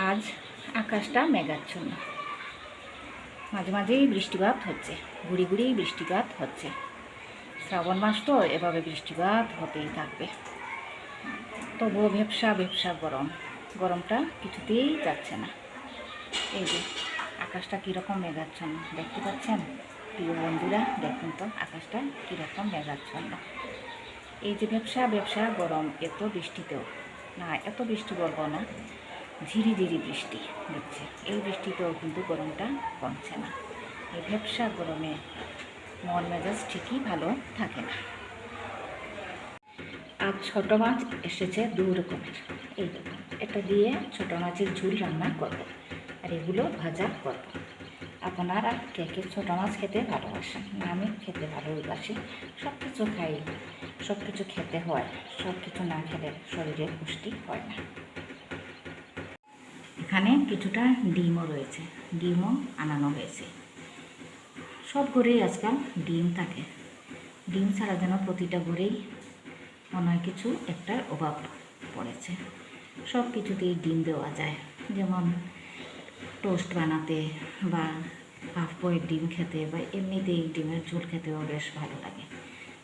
আজ আকাশটা মেঘাচ্ছন্ন, মাঝে মাঝেই বৃষ্টিপাত হচ্ছে, গুড়ি গুড়ি বৃষ্টিপাত হচ্ছে। শ্রাবণ মাস তো এভাবে বৃষ্টিপাত হতেই থাকবে। তবুও ভ্যাপসা ভ্যাপসা গরমটা কিছুতেই যাচ্ছে না। এই যে আকাশটা কীরকম মেঘাচ্ছন্ন দেখতে পাচ্ছেন প্রিয় বন্ধুরা, দেখুন তো আকাশটা কীরকম মেঘাচ্ছন্ন। এই যে ভ্যাপসা গরম, এত বৃষ্টিতেও না, এত বৃষ্টি বলবো না, ঝিরিঝিরি বৃষ্টি দিচ্ছে। এই বৃষ্টিতেও কিন্তু গরমটা কমছে না। এই ভ্যাপসা গরমে মন মেজাজ ঠিকই ভালো থাকে না। আজ ছোট মাছ এসেছে 2 রকমের। এই দেখুন, এটা দিয়ে ছোট মাছের ঝুল রান্না করব, আর এগুলো ভাজা করব। আপনারা কে কে ছোট মাছ খেতে ভালোবাসেন? আমি খেতে ভালোবাসি, সব কিছু খাই, সব কিছু খেতে হয়, সব কিছু না খেলে শরীরে পুষ্টি হয় না। এখানে কিছুটা ডিমও রয়েছে, ডিমও আনানো হয়েছে। সব ঘরেই আজকাল ডিম থাকে, ডিম ছাড়া যেন প্রতিটা ঘরেই মনে হয় কিছু একটার অভাব পড়েছে। সব কিছুতেই ডিম দেওয়া যায়, যেমন টোস্ট বানাতে বা হাফ বয়েল ডিম খেতে বা এমনিতেই ডিমের ঝোল খেতেও বেশ ভালো লাগে।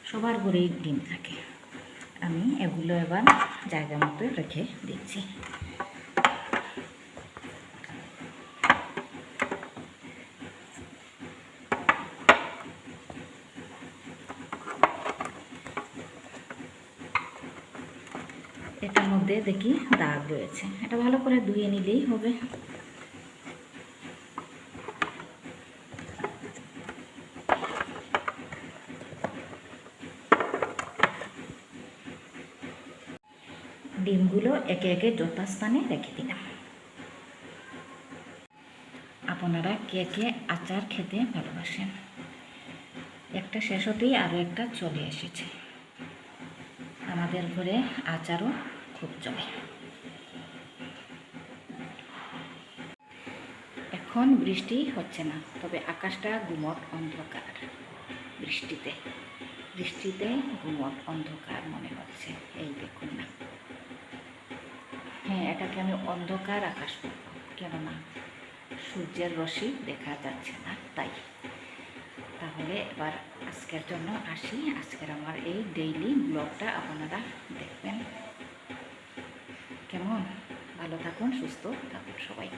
সবার ঘরেই ডিম থাকে। আমি এগুলো এবার জায়গা মতো রেখে দিচ্ছি। এটার মধ্যে দেখি দাগ রয়েছে, এটা ভালো করে ধুয়ে নিলেই হবে। ডিমগুলো একে একে যথাস্থানে রেখে দিলাম। আপনারা কে কে আচার খেতে ভালোবাসেন? একটা শেষ হতেই আরও একটা চলে এসেছে। আমাদের ঘরে আচারও খুব চলে। এখন বৃষ্টি হচ্ছে না, তবে আকাশটা গুমট অন্ধকার। বৃষ্টিতে গুমট অন্ধকার মনে হচ্ছে। এই দেখুন না, হ্যাঁ, এটাকে আমি অন্ধকার আকাশ বলব, কেননা সূর্যের রশ্মি দেখা যাচ্ছে না তাই। তাহলে এবার আজকের জন্য আসি। আজকের আমার এই ডেইলি ব্লগটা আপনারা দেখবেন কেমন। ভালো থাকুন, সুস্থ থাকুন সবাই।